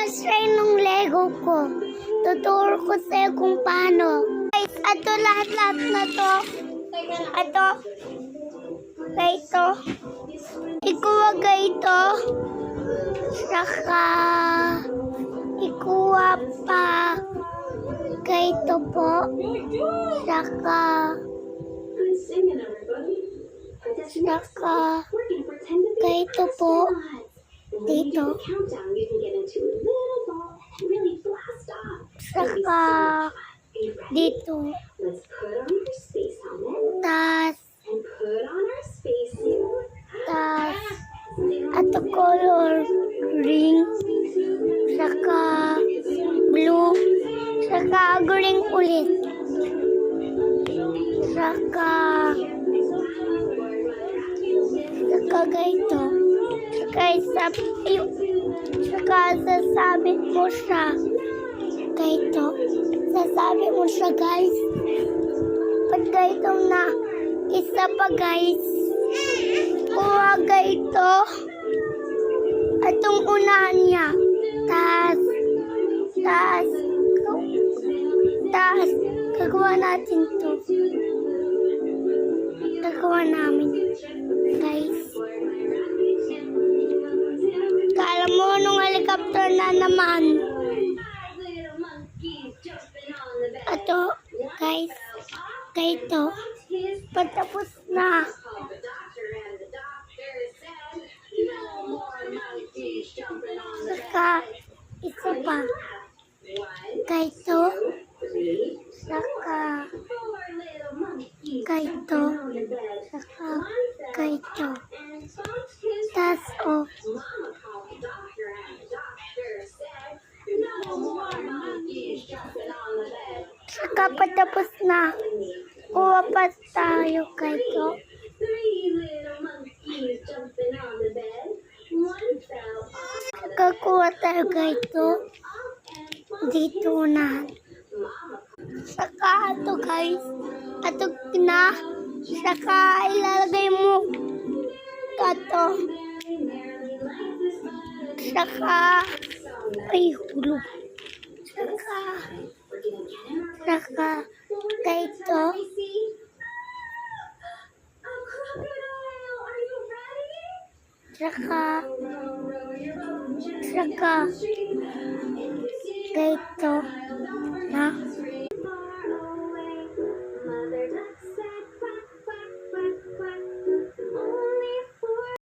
try ng Lego ko. Tuturo ko sa'yo kung paano. Guys, ato lahat-lahat na to. Ato. Gaito. Ikuha gaito. Saka. Ikuha pa. Gaito po. Saka. Saka. Gaito po. Dito. Saka dito. Tas ato color ring. Saka blue. Saka green ulit. Saka ganito. Saka sasabi mo siya. Ganito. Sasabi mo siya, guys. Pag ganito na, isa pa, guys. Kuha ganito. Atong unahan niya. Tas, gagawa natin to. Gagawa namin, guys. Kala mo nung helicopter na naman. Ato, guys. Ganito. Patapos na. Saka, isa pa. Ganito. Saka, ganito. Saka, ganito. Tas, oh. Saka patapos na. Kuha pa tayo ganito. Saka kuha tayo ganito. Dito na. Saka ito, guys. Ito na. Saka ilalagay mo. Ito. Saka ay hulog. Saka ganito. Saka ganito na.